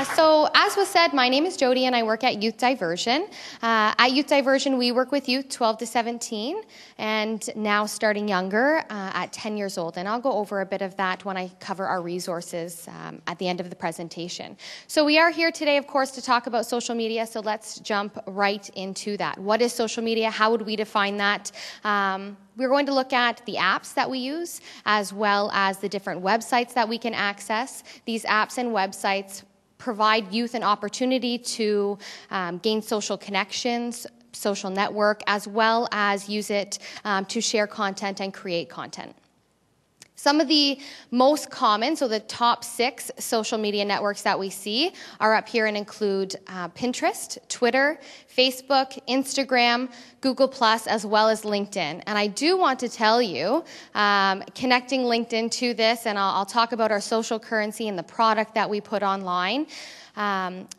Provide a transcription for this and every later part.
So as was said, my name is Jody and I work at Youth Diversion. At Youth Diversion, we work with youth 12 to 17 and now starting younger at 10 years old. And I'll go over a bit of that when I cover our resources at the end of the presentation. So we are here today, of course, to talk about social media. So let's jump right into that. What is social media? How would we define that? We're going to look at the apps that we use, as well as the different websites that we can access. These apps and websites provide youth an opportunity to gain social connections, social network, as well as use it to share content and create content. Some of the most common, so the top 6 social media networks that we see are up here and include Pinterest, Twitter, Facebook, Instagram, Google+, as well as LinkedIn. And I do want to tell you, connecting LinkedIn to this, and I'll talk about our social currency and the product that we put online.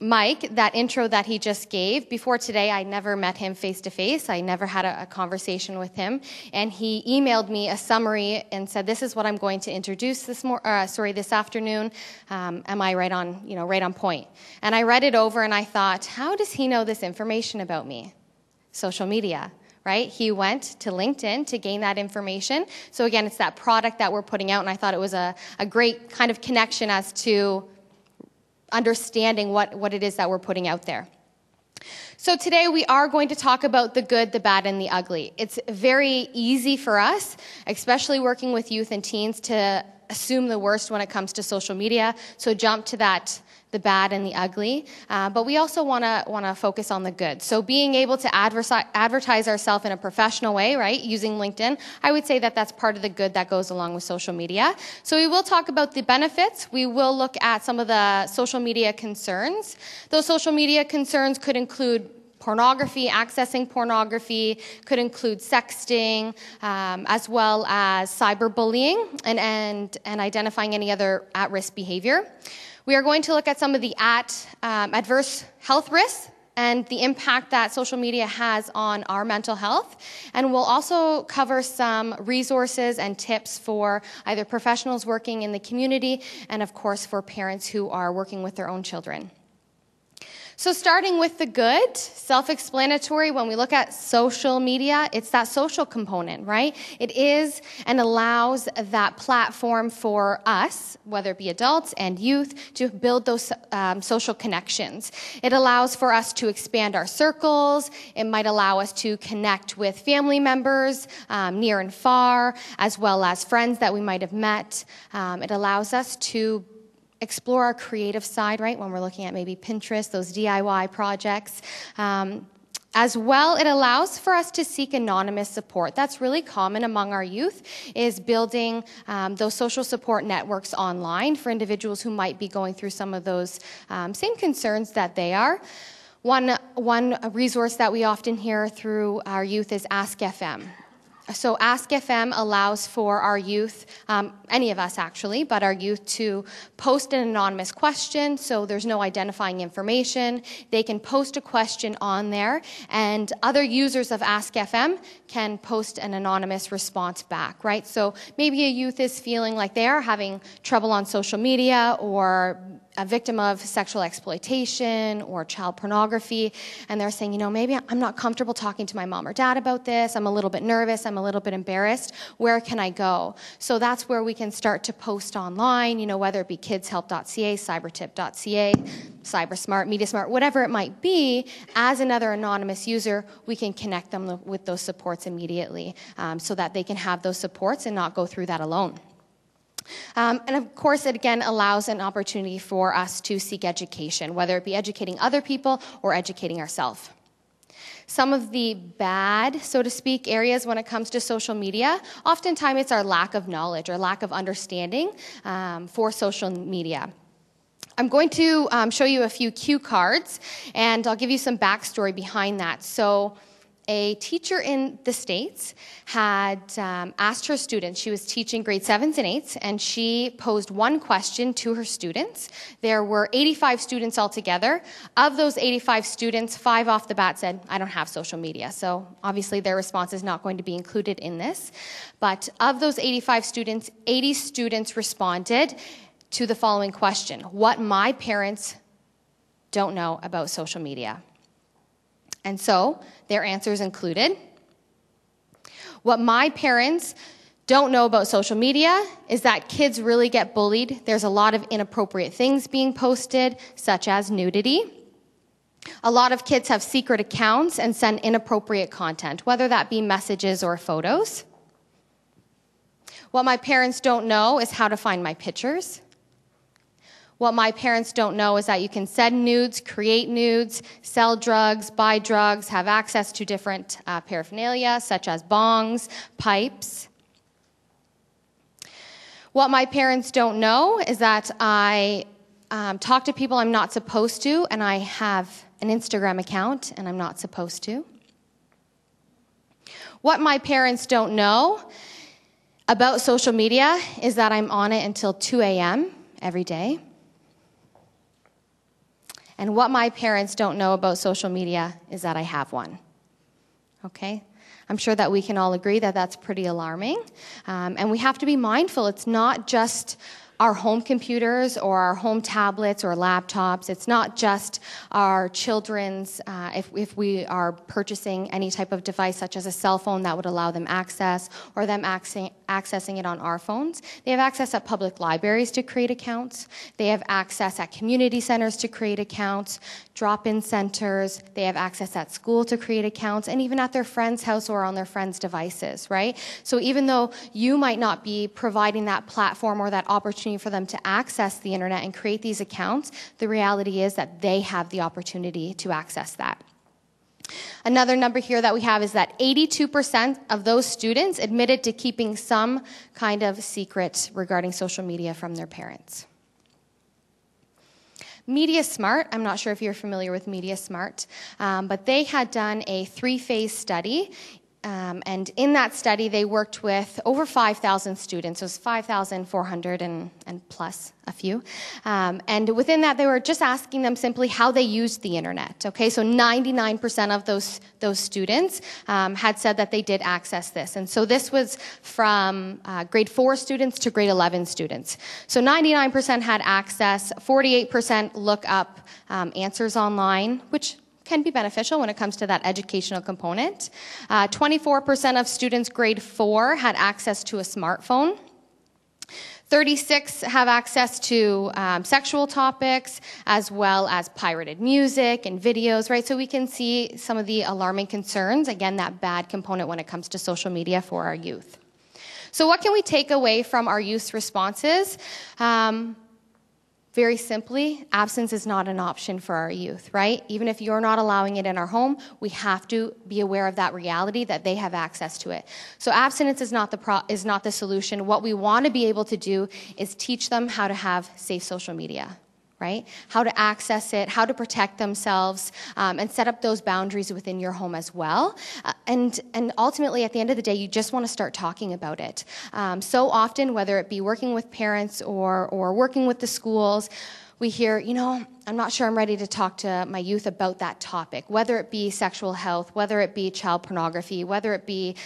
Mike, that intro that he just gave, before today I never met him face-to-face. I never had a conversation with him. And he emailed me a summary and said, this is what I'm going to introduce this afternoon. Am I right on point? And I read it over and I thought, how does he know this information about me? Social media. Right? He went to LinkedIn to gain that information. So again, it's that product that we're putting out, and I thought it was a great kind of connection as to understanding what it is that we're putting out there. So today we are going to talk about the good, the bad, and the ugly. It's very easy for us, especially working with youth and teens, to assume the worst when it comes to social media. So jump to that, the bad and the ugly. But we also want to focus on the good. So being able to advertise ourselves in a professional way, right, using LinkedIn, I would say that that's part of the good that goes along with social media. So we will talk about the benefits. We will look at some of the social media concerns. Those social media concerns could include pornography, accessing pornography, could include sexting, as well as cyberbullying and identifying any other at-risk behavior. We are going to look at some of the adverse health risks and the impact that social media has on our mental health. And we'll also cover some resources and tips for either professionals working in the community and, of course, for parents who are working with their own children. So starting with the good, self-explanatory, when we look at social media, it's that social component, right? It is and allows that platform for us, whether it be adults and youth, to build those social connections. It allows for us to expand our circles. It might allow us to connect with family members near and far, as well as friends that we might have met. It allows us to explore our creative side, right, when we're looking at maybe Pinterest, those DIY projects. As well, it allows for us to seek anonymous support. That's really common among our youth, is building those social support networks online for individuals who might be going through some of those same concerns that they are. One resource that we often hear through our youth is Ask FM. So Ask FM allows for our youth, any of us actually, but our youth to post an anonymous question, so there's no identifying information. They can post a question on there, and other users of Ask FM can post an anonymous response back, right? So maybe a youth is feeling like they are having trouble on social media, or a victim of sexual exploitation or child pornography, and they're saying, maybe I'm not comfortable talking to my mom or dad about this. I'm a little bit nervous. I'm a little bit embarrassed. Where can I go? So that's where we can start to post online, whether it be kidshelp.ca, cybertip.ca, cybersmart, mediasmart, whatever it might be. As another anonymous user, we can connect them with those supports immediately so that they can have those supports and not go through that alone. And of course, it again allows an opportunity for us to seek education, whether it be educating other people or educating ourselves. Some of the bad, so to speak, areas when it comes to social media, oftentimes it's our lack of knowledge or lack of understanding for social media. I'm going to show you a few cue cards, and I'll give you some backstory behind that. So a teacher in the States had asked her students, she was teaching grade 7s and 8s, and she posed one question to her students. There were 85 students altogether. Of those 85 students, 5 off the bat said, I don't have social media. So obviously their response is not going to be included in this. But of those 85 students, 80 students responded to the following question: what my parents don't know about social media? And so their answers included, what my parents don't know about social media is that kids really get bullied. There's a lot of inappropriate things being posted, such as nudity. A lot of kids have secret accounts and send inappropriate content, whether that be messages or photos. What my parents don't know is how to find my pictures. What my parents don't know is that you can send nudes, create nudes, sell drugs, buy drugs, have access to different paraphernalia, such as bongs, pipes. What my parents don't know is that I talk to people I'm not supposed to, and I have an Instagram account, and I'm not supposed to. What my parents don't know about social media is that I'm on it until 2 a.m. every day. And what my parents don't know about social media is that I have one. Okay? I'm sure that we can all agree that that's pretty alarming. And we have to be mindful. It's not just our home computers or our home tablets or laptops. It's not just our children's, if we are purchasing any type of device such as a cell phone that would allow them access, or them accessing it on our phones. They have access at public libraries to create accounts. They have access at community centers to create accounts, drop-in centers. They have access at school to create accounts, and even at their friend's house or on their friend's devices, right? So even though you might not be providing that platform or that opportunity for them to access the internet and create these accounts, the reality is that they have the opportunity to access that. Another number here that we have is that 82% of those students admitted to keeping some kind of secret regarding social media from their parents. MediaSmart, I'm not sure if you're familiar with MediaSmart, but they had done a 3-phase study. And in that study, they worked with over 5,000 students. It was 5,400 and plus a few. And within that, they were just asking them simply how they used the internet. Okay, so 99% of those students had said that they did access this. And so this was from grade 4 students to grade 11 students. So 99% had access, 48% look up answers online, which can be beneficial when it comes to that educational component. 24% of students grade 4 had access to a smartphone. 36 have access to sexual topics, as well as pirated music and videos, right? So we can see some of the alarming concerns, again, that bad component when it comes to social media for our youth. So what can we take away from our youth's responses? Very simply, absence is not an option for our youth, right? Even if you're not allowing it in our home, we have to be aware of that reality that they have access to it. So abstinence is not the solution. What we want to be able to do is teach them how to have safe social media, right? How to access it, how to protect themselves, and set up those boundaries within your home as well. And ultimately, at the end of the day, you just want to start talking about it. So often, whether it be working with parents or working with the schools, we hear, I'm not sure I'm ready to talk to my youth about that topic, whether it be sexual health, whether it be child pornography, whether it be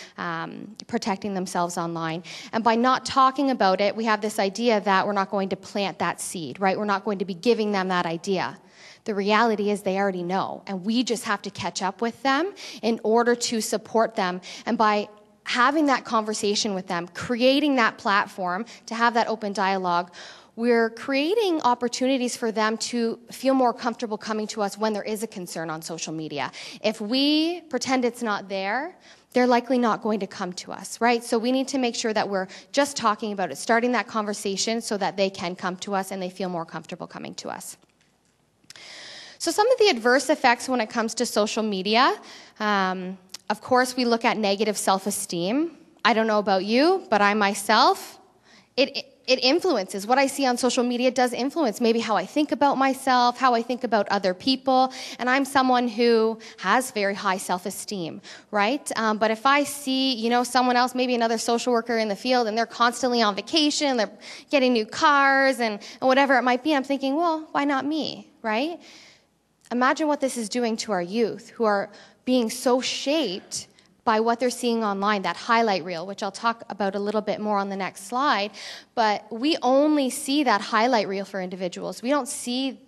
protecting themselves online. And by not talking about it, we have this idea that we're not going to plant that seed, right? We're not going to be giving them that idea. The reality is they already know, and we just have to catch up with them in order to support them. And by having that conversation with them, creating that platform to have that open dialogue, we're creating opportunities for them to feel more comfortable coming to us when there is a concern on social media. If we pretend it's not there, they're likely not going to come to us, right? So we need to make sure that we're just talking about it, starting that conversation so that they can come to us and they feel more comfortable coming to us. So some of the adverse effects when it comes to social media, of course, we look at negative self-esteem. I don't know about you, but I myself, it influences. What I see on social media does influence maybe how I think about myself, how I think about other people. And I'm someone who has very high self-esteem, right? But if I see, someone else, maybe another social worker in the field, and they're constantly on vacation, they're getting new cars and whatever it might be, I'm thinking, well, why not me, right? Imagine what this is doing to our youth who are being so shaped by what they're seeing online, that highlight reel, which I'll talk about a little bit more on the next slide. But we only see that highlight reel for individuals. We don't see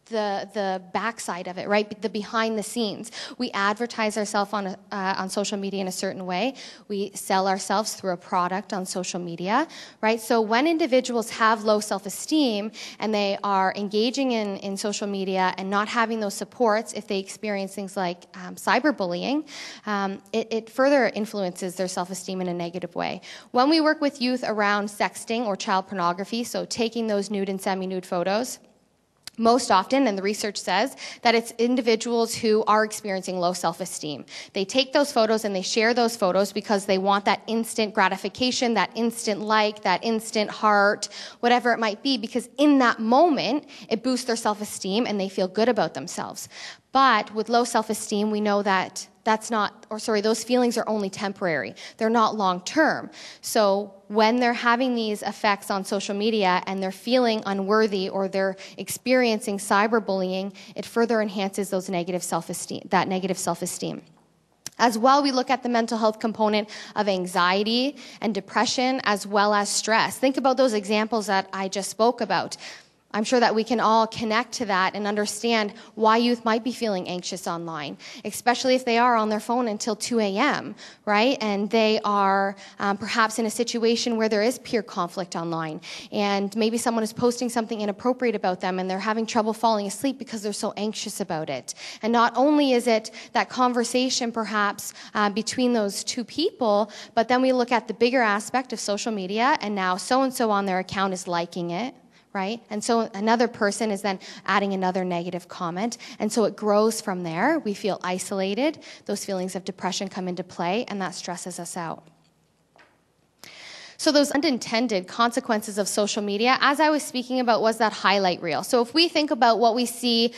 the backside of it, right? The behind the scenes. We advertise ourselves on social media in a certain way. We sell ourselves through a product on social media, right? So when individuals have low self-esteem and they are engaging in social media and not having those supports, if they experience things like cyberbullying, it further influences their self-esteem in a negative way. When we work with youth around sexting or child pornography, so taking those nude and semi-nude photos, most often, and the research says, that it's individuals who are experiencing low self-esteem. They take those photos and they share those photos because they want that instant gratification, that instant like, that instant heart, whatever it might be, because in that moment, it boosts their self-esteem and they feel good about themselves. But with low self-esteem, we know that those feelings are only temporary. They're not long-term. So when they're having these effects on social media and they're feeling unworthy or they're experiencing cyberbullying, it further enhances those negative self-esteem. As well, we look at the mental health component of anxiety and depression as well as stress. Think about those examples that I just spoke about. I'm sure that we can all connect to that and understand why youth might be feeling anxious online, especially if they are on their phone until 2 a.m., right? And they are perhaps in a situation where there is peer conflict online, and maybe someone is posting something inappropriate about them and they're having trouble falling asleep because they're so anxious about it. And not only is it that conversation perhaps between those two people, but then we look at the bigger aspect of social media, and now so-and-so on their account is liking it, right? And so another person is then adding another negative comment. And so it grows from there. We feel isolated. Those feelings of depression come into play, and that stresses us out. So those unintended consequences of social media, as I was speaking about, was that highlight reel. So if we think about what we see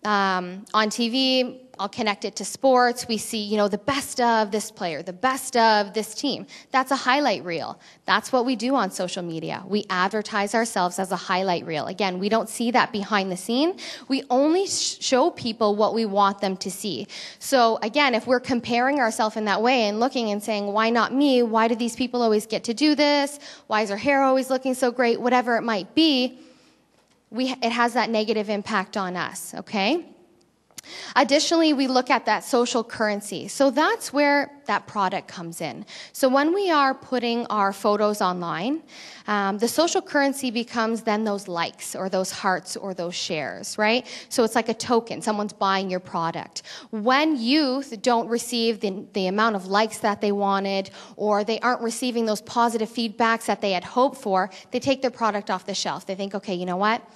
on TV, I'll connect it to sports. We see, the best of this player, the best of this team. That's a highlight reel. That's what we do on social media. We advertise ourselves as a highlight reel. Again, we don't see that behind the scene. We only show people what we want them to see. So again, if we're comparing ourselves in that way and looking and saying, why not me? Why do these people always get to do this? Why is their hair always looking so great? Whatever it might be, it has that negative impact on us, okay? Additionally, we look at that social currency. So that's where that product comes in. So when we are putting our photos online, the social currency becomes then those likes or those hearts or those shares, right? So it's like a token. Someone's buying your product. When youth don't receive the amount of likes that they wanted, or they aren't receiving those positive feedbacks that they had hoped for, they take their product off the shelf. They think, okay, you know what?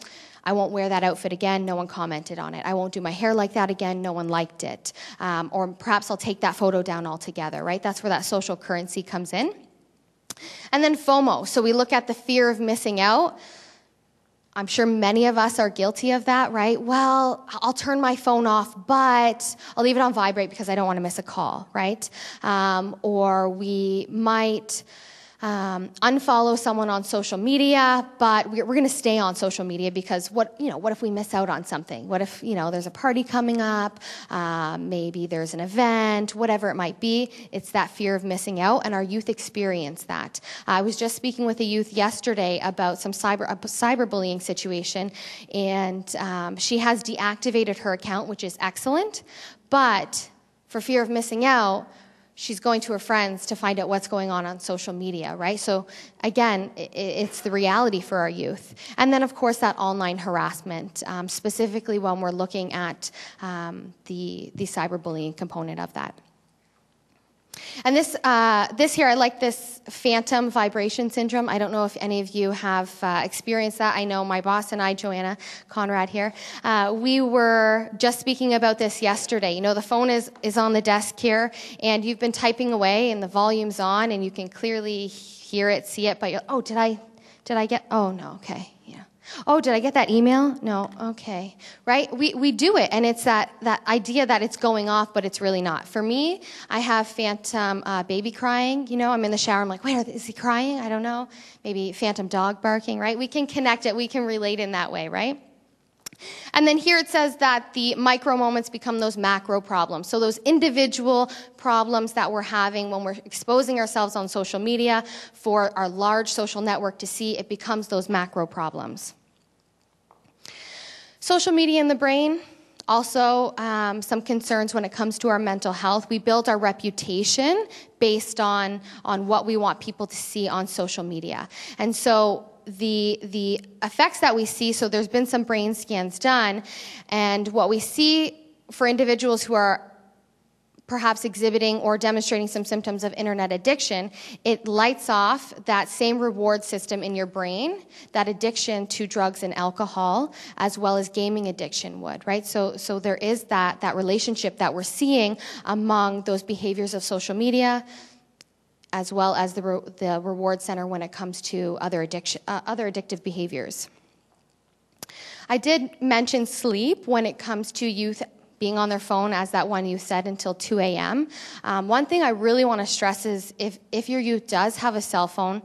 I won't wear that outfit again, no one commented on it. I won't do my hair like that again, no one liked it. Or perhaps I'll take that photo down altogether, right? That's where that social currency comes in. And then FOMO, so we look at the fear of missing out. I'm sure many of us are guilty of that, right? Well, I'll turn my phone off, but I'll leave it on vibrate because I don't want to miss a call, right? Or we might unfollow someone on social media, but we're going to stay on social media because what if we miss out on something? What if, there's a party coming up, maybe there's an event, whatever it might be. It's that fear of missing out, and our youth experience that. I was just speaking with a youth yesterday about some cyberbullying situation, and she has deactivated her account, which is excellent, but for fear of missing out, she's going to her friends to find out what's going on social media, right? So again, it's the reality for our youth. And then, of course, that online harassment, specifically when we're looking at the cyberbullying component of that. And this here, I like this phantom vibration syndrome. I don't know if any of you have experienced that. I know my boss and I, Joanna Conrad here, we were just speaking about this yesterday. The phone is on the desk here, and you've been typing away, and the volume's on, and you can clearly hear it, see it, but did I get, oh, no, okay, yeah. Oh, did I get that email? No, okay, right? We do it, and it's that idea that it's going off, but it's really not. For me, I have phantom baby crying. I'm in the shower, I'm like, wait, is he crying? I don't know. Maybe phantom dog barking, right? We can connect it, we can relate in that way, right? And then here it says that the micro moments become those macro problems. So those individual problems that we're having when we're exposing ourselves on social media for our large social network to see, it becomes those macro problems. Social media in the brain, also some concerns when it comes to our mental health. We build our reputation based on what we want people to see on social media. And so the effects that we see, so there's been some brain scans done, and what we see for individuals who are perhaps exhibiting or demonstrating some symptoms of internet addiction, it lights off that same reward system in your brain, that addiction to drugs and alcohol, as well as gaming addiction would, right? So there is that relationship that we're seeing among those behaviors of social media, as well as the reward center when it comes to other addictive behaviors. I did mention sleep when it comes to youth being on their phone, as that one you said, until 2 a.m. One thing I really want to stress is if your youth does have a cell phone,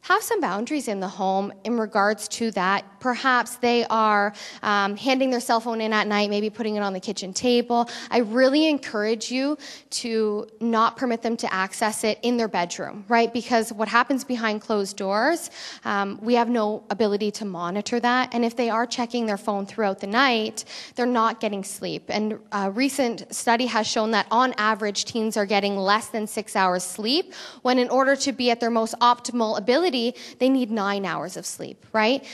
have some boundaries in the home in regards to that. Perhaps they are handing their cell phone in at night, maybe putting it on the kitchen table. I really encourage you to not permit them to access it in their bedroom, right? Because what happens behind closed doors, we have no ability to monitor that. And if they are checking their phone throughout the night, they're not getting sleep. And a recent study has shown that on average, teens are getting less than 6 hours sleep, when in order to be at their most optimal ability, they need 9 hours of sleep, right?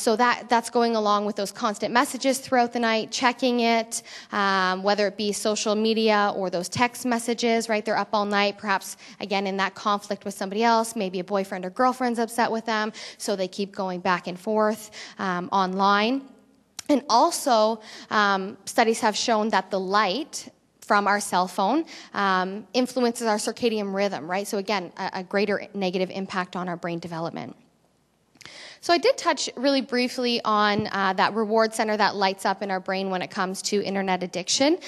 So that's going along with those constant messages throughout the night, checking it, whether it be social media or those text messages, right? They're up all night, perhaps, again, in that conflict with somebody else. Maybe a boyfriend or girlfriend's upset with them, so they keep going back and forth online. And also, studies have shown that the light from our cell phone influences our circadian rhythm, right? So again, a greater negative impact on our brain development. So I did touch really briefly on that reward center that lights up in our brain when it comes to internet addiction.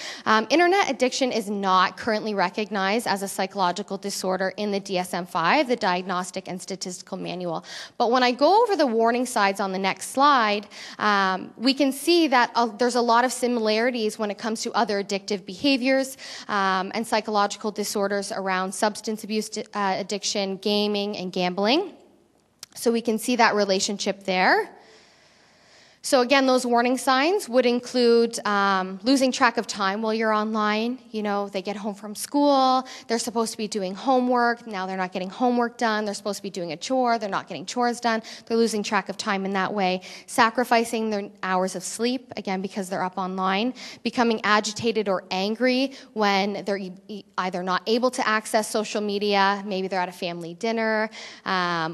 Internet addiction is not currently recognized as a psychological disorder in the DSM-5, the Diagnostic and Statistical Manual. But when I go over the warning signs on the next slide, we can see that there's a lot of similarities when it comes to other addictive behaviors and psychological disorders around substance abuse addiction, gaming, and gambling. So we can see that relationship there. So again, those warning signs would include losing track of time while you're online. You know, they get home from school, they're supposed to be doing homework, now they're not getting homework done, they're supposed to be doing a chore, they're not getting chores done, they're losing track of time in that way. Sacrificing their hours of sleep, again, because they're up online. Becoming agitated or angry when they're either not able to access social media, maybe they're at a family dinner,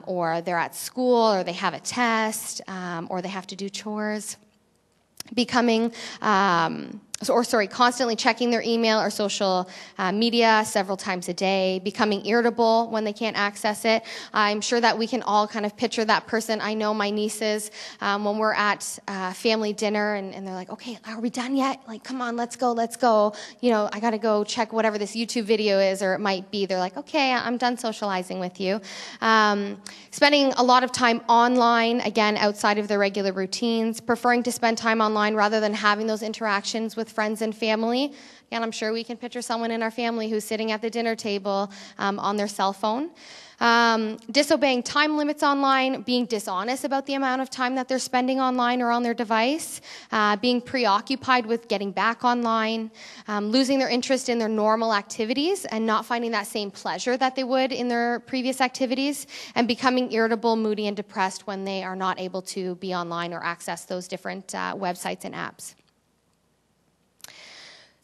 or they're at school, or they have a test, or they have to do chores. Becoming, constantly checking their email or social media several times a day, becoming irritable when they can't access it. I'm sure that we can all kind of picture that person. I know my nieces, when we're at family dinner and they're like, okay, are we done yet? Like, come on, let's go. You know, I got to go check whatever this YouTube video is, or it might be. They're like, okay, I'm done socializing with you. Spending a lot of time online, again, outside of their regular routines, preferring to spend time online rather than having those interactions with friends and family. Again, I'm sure we can picture someone in our family who's sitting at the dinner table on their cell phone. Disobeying time limits online, being dishonest about the amount of time that they're spending online or on their device, being preoccupied with getting back online, losing their interest in their normal activities and not finding that same pleasure that they would in their previous activities, and becoming irritable, moody, and depressed when they are not able to be online or access those different websites and apps.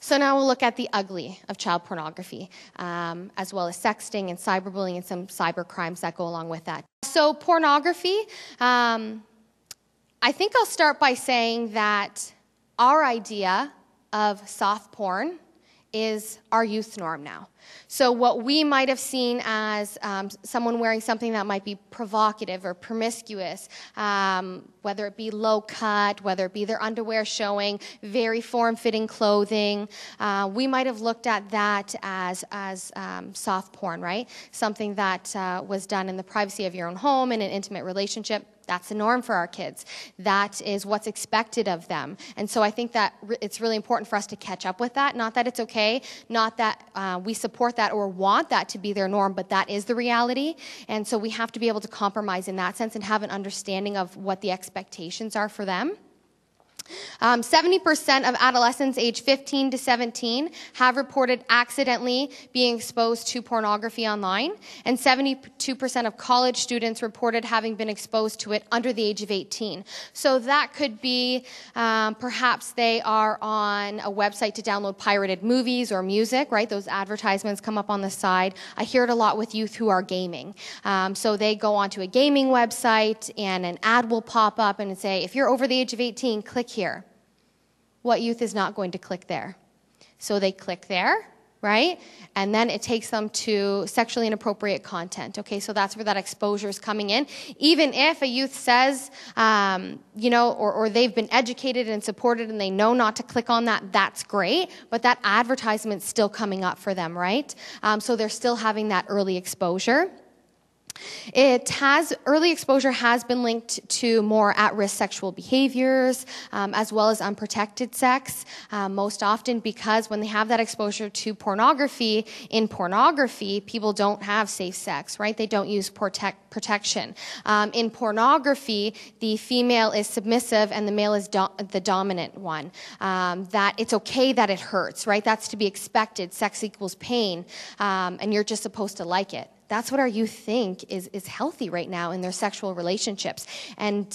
So now we'll look at the ugly of child pornography, as well as sexting and cyberbullying and some cyber crimes that go along with that. So pornography, I think I'll start by saying that our idea of soft porn is our youth norm now. So what we might have seen as someone wearing something that might be provocative or promiscuous, whether it be low cut, whether it be their underwear showing, very form-fitting clothing, we might have looked at that as soft porn, right? Something that was done in the privacy of your own home in an intimate relationship. That's the norm for our kids. That is what's expected of them. And so I think that it's really important for us to catch up with that. Not that it's okay, not that we support that or want that to be their norm, but that is the reality. And so we have to be able to compromise in that sense and have an understanding of what the expectations are for them. 70% of adolescents aged 15 to 17 have reported accidentally being exposed to pornography online, and 72% of college students reported having been exposed to it under the age of 18. So that could be perhaps they are on a website to download pirated movies or music, right? Those advertisements come up on the side. I hear it a lot with youth who are gaming. So they go onto a gaming website and an ad will pop up and say, if you're over the age of 18, click here. What youth is not going to click there? So they click there, right? And then it takes them to sexually inappropriate content. Okay, so that's where that exposure is coming in. Even if a youth says, or they've been educated and supported and they know not to click on that, that's great. But that advertisement's still coming up for them, right? So they're still having that early exposure. Early exposure has been linked to more at-risk sexual behaviors, as well as unprotected sex, most often because when they have that exposure to pornography, in pornography, people don't have safe sex, right? They don't use protection. In pornography, the female is submissive and the male is the dominant one. That it's okay that it hurts, right? That's to be expected. Sex equals pain, and you're just supposed to like it. That's what our youth think is healthy right now in their sexual relationships. And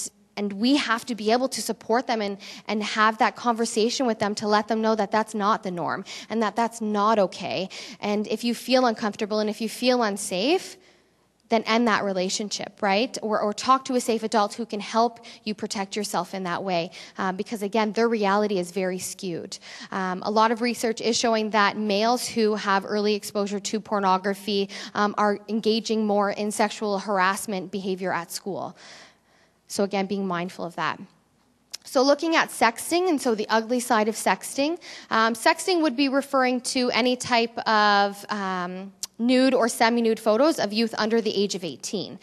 we have to be able to support them and have that conversation with them to let them know that that's not the norm and that that's not okay. And if you feel uncomfortable and if you feel unsafe, then end that relationship, right? Or talk to a safe adult who can help you protect yourself in that way. Because again, their reality is very skewed. A lot of research is showing that males who have early exposure to pornography are engaging more in sexual harassment behavior at school. So again, being mindful of that. So looking at sexting, and so the ugly side of sexting. Sexting would be referring to any type of nude or semi-nude photos of youth under the age of 18.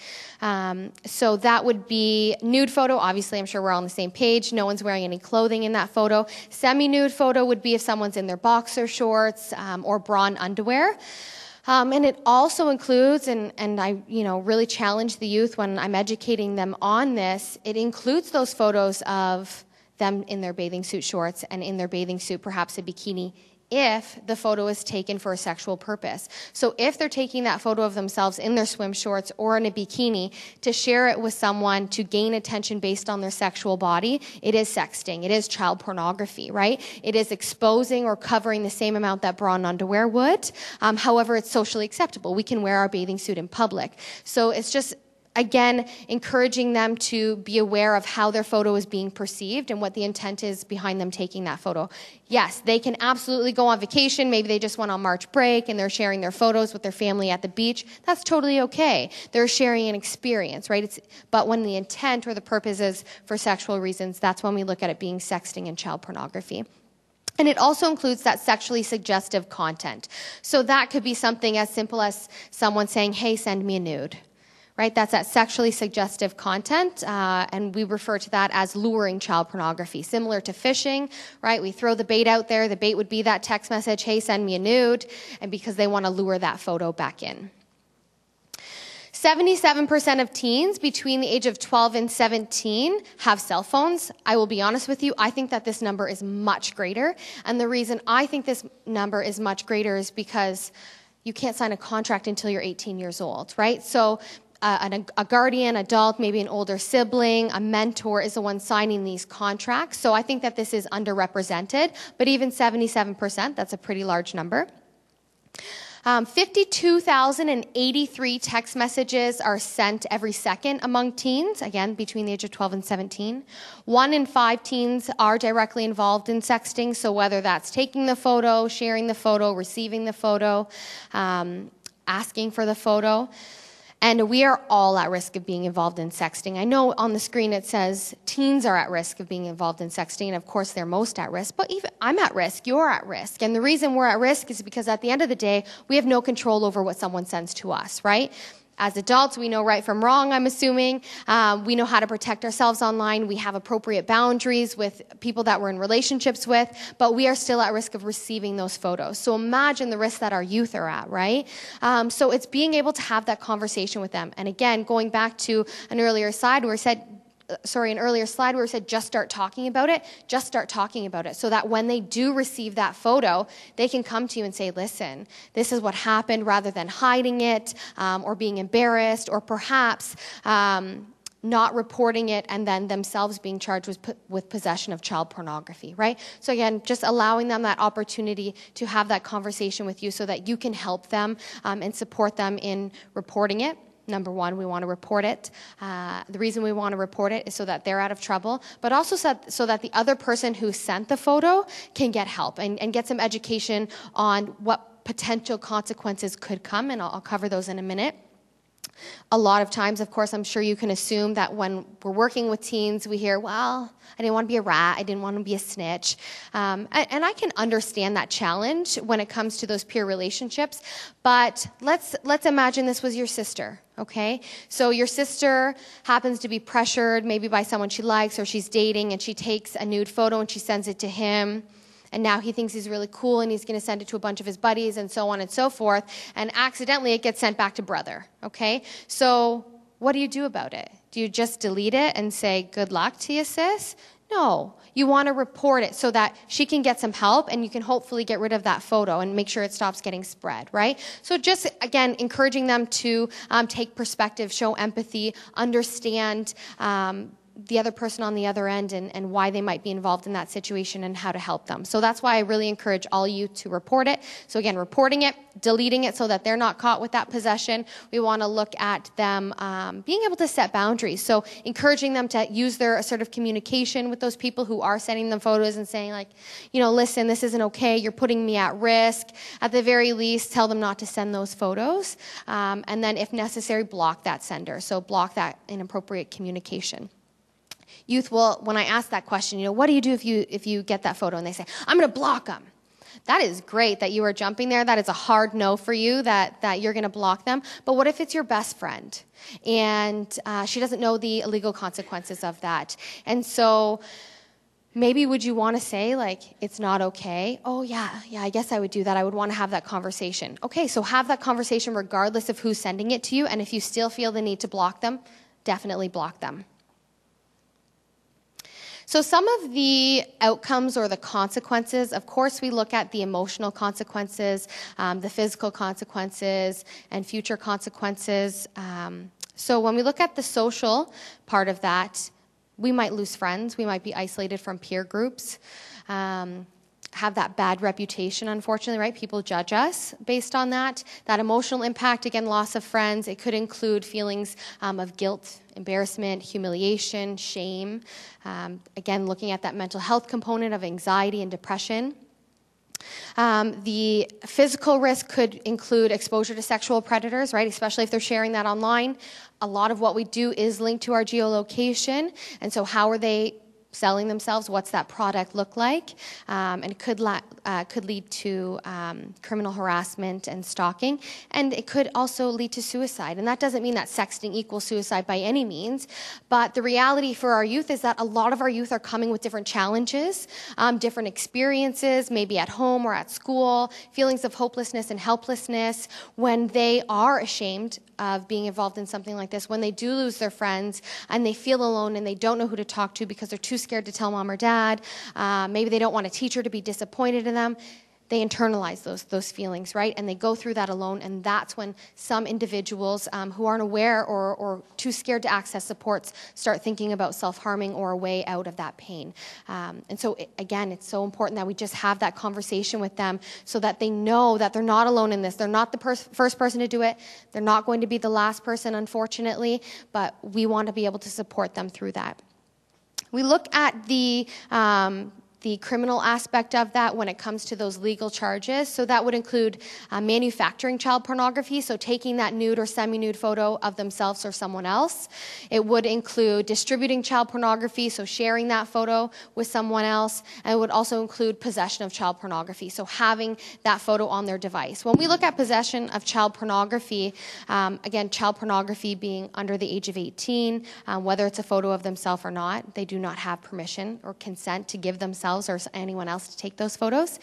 So that would be nude photo. Obviously, I'm sure we're all on the same page. No one's wearing any clothing in that photo. Semi-nude photo would be if someone's in their boxer shorts or bra and underwear. And it also includes, and I really challenge the youth when I'm educating them on this, it includes those photos of them in their bathing suit shorts and in their bathing suit, perhaps a bikini, if the photo is taken for a sexual purpose. So if they're taking that photo of themselves in their swim shorts or in a bikini to share it with someone to gain attention based on their sexual body, it is sexting. It is child pornography, right? It is exposing or covering the same amount that bra and underwear would. However, it's socially acceptable. We can wear our bathing suit in public. So it's just, again, encouraging them to be aware of how their photo is being perceived and what the intent is behind them taking that photo. Yes, they can absolutely go on vacation. Maybe they just went on March break and they're sharing their photos with their family at the beach. That's totally okay. They're sharing an experience, right? But when the intent or the purpose is for sexual reasons, that's when we look at it being sexting and child pornography. And it also includes that sexually suggestive content. So that could be something as simple as someone saying, hey, send me a nude. Right, that's that sexually suggestive content, and we refer to that as luring child pornography. Similar to phishing, right? We throw the bait out there. The bait would be that text message, hey, send me a nude, and because they want to lure that photo back in. 77% of teens between the age of 12 and 17 have cell phones. I will be honest with you, I think that this number is much greater, and the reason I think this number is much greater is because you can't sign a contract until you're 18 years old, right? So a guardian, adult, maybe an older sibling, a mentor is the one signing these contracts. So I think that this is underrepresented, but even 77%, that's a pretty large number. 52,083 text messages are sent every second among teens, again, between the age of 12 and 17. 1 in 5 teens are directly involved in sexting, so whether that's taking the photo, sharing the photo, receiving the photo, asking for the photo. And we are all at risk of being involved in sexting. I know on the screen it says teens are at risk of being involved in sexting, and of course they're most at risk, but even I'm at risk, you're at risk. And the reason we're at risk is because at the end of the day, we have no control over what someone sends to us, right? As adults, we know right from wrong, I'm assuming. We know how to protect ourselves online. We have appropriate boundaries with people that we're in relationships with, but we are still at risk of receiving those photos. So imagine the risk that our youth are at, right? So it's being able to have that conversation with them. And again, going back to an earlier slide where I said, an earlier slide where we said just start talking about it, just start talking about it so that when they do receive that photo, they can come to you and say, listen, this is what happened, rather than hiding it or being embarrassed, or perhaps not reporting it and then themselves being charged with possession of child pornography, right? So again, just allowing them that opportunity to have that conversation with you so that you can help them and support them in reporting it. Number one, we want to report it. The reason we want to report it is so that they're out of trouble, but also so that the other person who sent the photo can get help and get some education on what potential consequences could come, and I'll cover those in a minute. A lot of times, of course, I'm sure you can assume that when we're working with teens, we hear, well, I didn't want to be a rat, I didn't want to be a snitch. And I can understand that challenge when it comes to those peer relationships, but let's imagine this was your sister, okay? So your sister happens to be pressured maybe by someone she likes or she's dating, and she takes a nude photo and she sends it to him. And now he thinks he's really cool and he's going to send it to a bunch of his buddies and so on and so forth. And accidentally it gets sent back to brother, okay? So what do you do about it? Do you just delete it and say, good luck to you, sis? No. You want to report it so that she can get some help and you can hopefully get rid of that photo and make sure it stops getting spread, right? So just, again, encouraging them to take perspective, show empathy, understand the other person on the other end and why they might be involved in that situation and how to help them. So that's why I really encourage all youth to report it. So again, reporting it, deleting it so that they're not caught with that possession. We want to look at them being able to set boundaries. So encouraging them to use their assertive communication with those people who are sending them photos and saying, like, you know, listen, this isn't okay. You're putting me at risk. At the very least, tell them not to send those photos. And then if necessary, block that sender. So block that inappropriate communication. Youth will, when I ask that question, you know, what do you do if you get that photo? And they say, I'm going to block them. That is great that you are jumping there. That is a hard no for you, that you're going to block them. But what if it's your best friend and she doesn't know the illegal consequences of that? And so maybe would you want to say, like, it's not okay? Oh, yeah, I guess I would do that. I would want to have that conversation. Okay, so have that conversation regardless of who's sending it to you. And if you still feel the need to block them, definitely block them. So some of the outcomes or the consequences, of course, we look at the emotional consequences, the physical consequences, and future consequences. So when we look at the social part of that, we might lose friends. We might be isolated from peer groups, have that bad reputation, unfortunately, right? People judge us based on that. That emotional impact, again, loss of friends. It could include feelings of guilt, embarrassment, humiliation, shame. Again, looking at that mental health component of anxiety and depression. The physical risk could include exposure to sexual predators, right? Especially if they're sharing that online. A lot of what we do is linked to our geolocation. And so how are they selling themselves? What's that product look like? And it could lead to criminal harassment and stalking. And it could also lead to suicide. And that doesn't mean that sexting equals suicide by any means. But the reality for our youth is that a lot of our youth are coming with different challenges, different experiences, maybe at home or at school, feelings of hopelessness and helplessness when they are ashamed of being involved in something like this, when they do lose their friends and they feel alone and they don't know who to talk to because they're too scared to tell mom or dad. Maybe they don't want a teacher to be disappointed in them. They internalize those feelings, right? And they go through that alone, and that's when some individuals who aren't aware or too scared to access supports start thinking about self-harming or a way out of that pain. And so, again, it's so important that we just have that conversation with them so that they know that they're not alone in this. They're not the first person to do it. They're not going to be the last person, unfortunately, but we want to be able to support them through that. We look at the criminal aspect of that when it comes to those legal charges. So that would include manufacturing child pornography, so taking that nude or semi-nude photo of themselves or someone else. It would include distributing child pornography, so sharing that photo with someone else. And it would also include possession of child pornography, so having that photo on their device. When we look at possession of child pornography, again, child pornography being under the age of 18, whether it's a photo of themselves or not, they do not have permission or consent to give themselves themselves or anyone else to take those photos.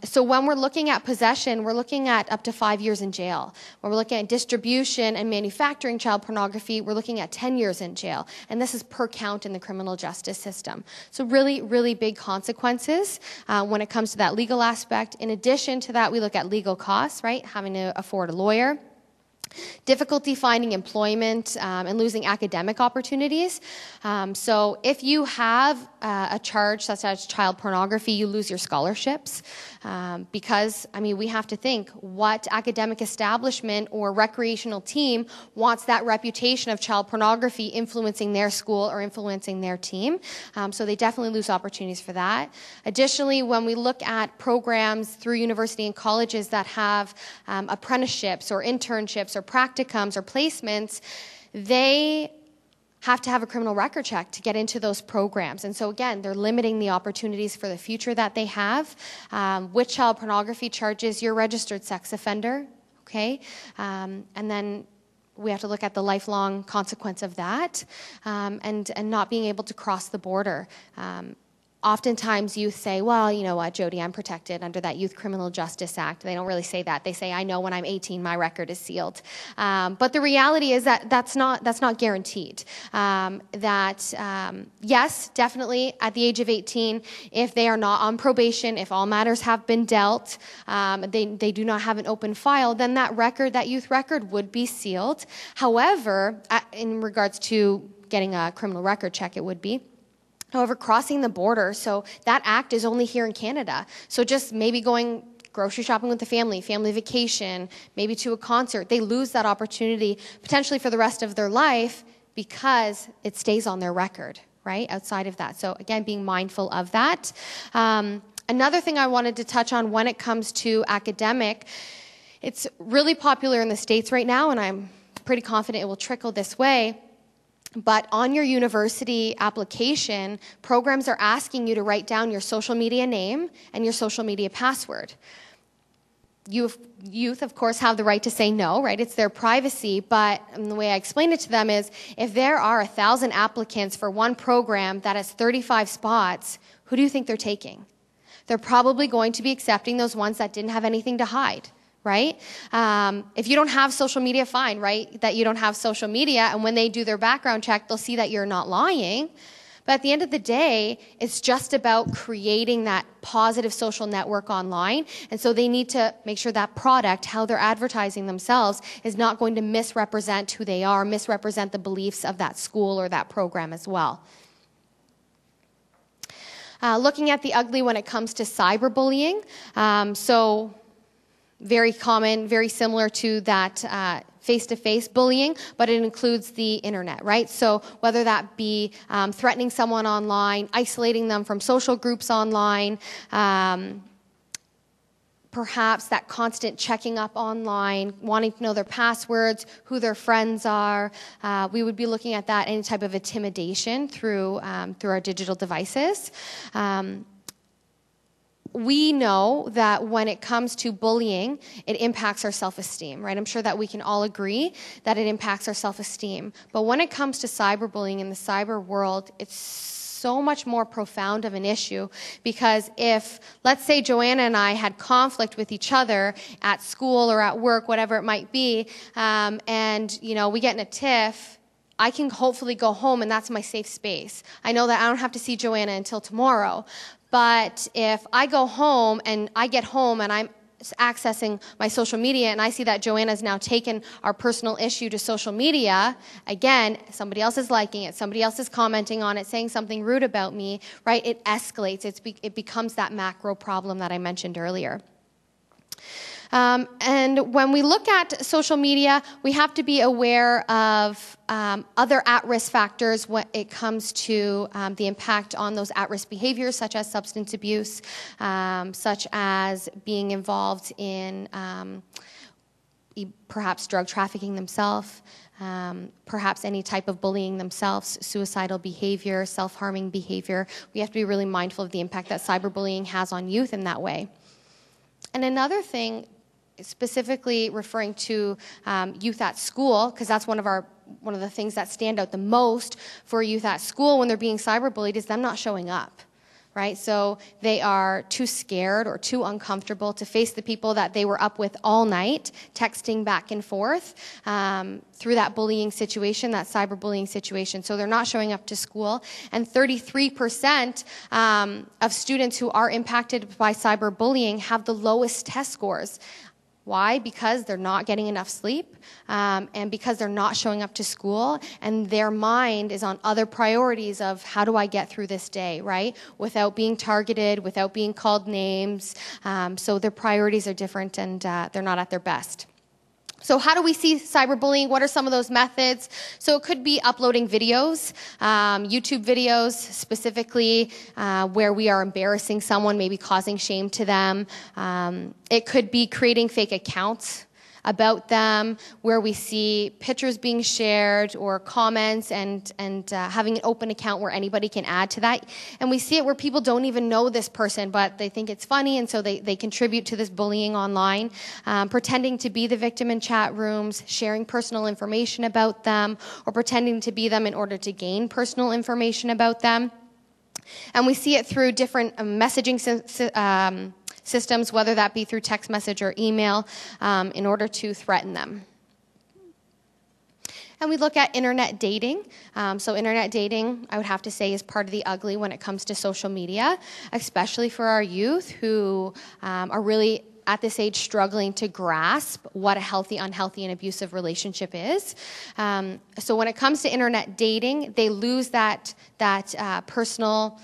So when we're looking at possession, we're looking at up to 5 years in jail. When we're looking at distribution and manufacturing child pornography, we're looking at 10 years in jail. And this is per count in the criminal justice system. So really, really big consequences when it comes to that legal aspect. In addition to that, we look at legal costs, right? Having to afford a lawyer. Difficulty finding employment and losing academic opportunities. So if you have a charge such as child pornography, you lose your scholarships because, I mean, we have to think what academic establishment or recreational team wants that reputation of child pornography influencing their school or influencing their team. So they definitely lose opportunities for that. Additionally, when we look at programs through university and colleges that have apprenticeships or internships or practicums or placements, they have to have a criminal record check to get into those programs. And so again, they're limiting the opportunities for the future that they have. With child pornography charges, you're a registered sex offender, okay? And then we have to look at the lifelong consequence of that and not being able to cross the border. Oftentimes youth say, well, you know what, Jody, I'm protected under that Youth Criminal Justice Act. They don't really say that. They say, I know when I'm 18, my record is sealed. But the reality is that that's not guaranteed. Yes, definitely at the age of 18, if they are not on probation, if all matters have been dealt, they do not have an open file, then that record, that youth record would be sealed. However, in regards to getting a criminal record check, it would be. However, crossing the border, so that act is only here in Canada. So just maybe going grocery shopping with the family vacation, maybe to a concert, they lose that opportunity potentially for the rest of their life because it stays on their record, right, outside of that. So again, being mindful of that. Another thing I wanted to touch on when it comes to academic, it's really popular in the States right now, and I'm pretty confident it will trickle this way. But on your university application, programs are asking you to write down your social media name and your social media password. Youth, of course, have the right to say no, right? It's their privacy, but the way I explain it to them is if there are 1,000 applicants for one program that has 35 spots, who do you think they're taking? They're probably going to be accepting those ones that didn't have anything to hide. Right? If you don't have social media, fine, right? That you don't have social media, and when they do their background check, they'll see that you're not lying. But at the end of the day, it's just about creating that positive social network online. And so they need to make sure that product, how they're advertising themselves, is not going to misrepresent who they are, misrepresent the beliefs of that school or that program as well. Looking at the ugly when it comes to cyberbullying. So very common, very similar to that face-to-face bullying, but it includes the internet, right? So whether that be threatening someone online, isolating them from social groups online, perhaps that constant checking up online, wanting to know their passwords, who their friends are. We would be looking at that, any type of intimidation through our digital devices. We know that when it comes to bullying, it impacts our self-esteem, right? I'm sure that we can all agree that it impacts our self-esteem. But when it comes to cyberbullying in the cyber world, it's so much more profound of an issue because if, let's say, Joanna and I had conflict with each other at school or at work, whatever it might be, and, you know, we get in a tiff, I can hopefully go home and that's my safe space. I know that I don't have to see Joanna until tomorrow. But if I go home and I get home and I'm accessing my social media and I see that Joanna's now taken our personal issue to social media, again, somebody else is liking it, somebody else is commenting on it, saying something rude about me, right? It escalates. It becomes that macro problem that I mentioned earlier. And when we look at social media, we have to be aware of other at-risk factors when it comes to the impact on those at-risk behaviors, such as substance abuse, such as being involved in perhaps drug trafficking themselves, perhaps any type of bullying themselves, suicidal behavior, self-harming behavior. We have to be really mindful of the impact that cyberbullying has on youth in that way. And another thing, specifically referring to youth at school, because that's one of the things that stand out the most for youth at school when they're being cyberbullied is them not showing up, right? So they are too scared or too uncomfortable to face the people that they were up with all night, texting back and forth through that bullying situation, that cyberbullying situation. So they're not showing up to school. And 33% of students who are impacted by cyberbullying have the lowest test scores. Why? Because they're not getting enough sleep, and because they're not showing up to school, and their mind is on other priorities of how do I get through this day, right? Without being targeted, without being called names. So their priorities are different, and they're not at their best. So how do we see cyberbullying? What are some of those methods? So it could be uploading videos, YouTube videos specifically, where we are embarrassing someone, maybe causing shame to them. It could be creating fake accounts about them, where we see pictures being shared or comments and having an open account where anybody can add to that. And we see it where people don't even know this person, but they think it's funny, and so they contribute to this bullying online, pretending to be the victim in chat rooms, sharing personal information about them, or pretending to be them in order to gain personal information about them. And we see it through different messaging systems, whether that be through text message or email, in order to threaten them. And we look at internet dating. So internet dating, I would have to say, is part of the ugly when it comes to social media, especially for our youth who are really at this age struggling to grasp what a healthy, unhealthy, and abusive relationship is. So when it comes to internet dating, they lose that personal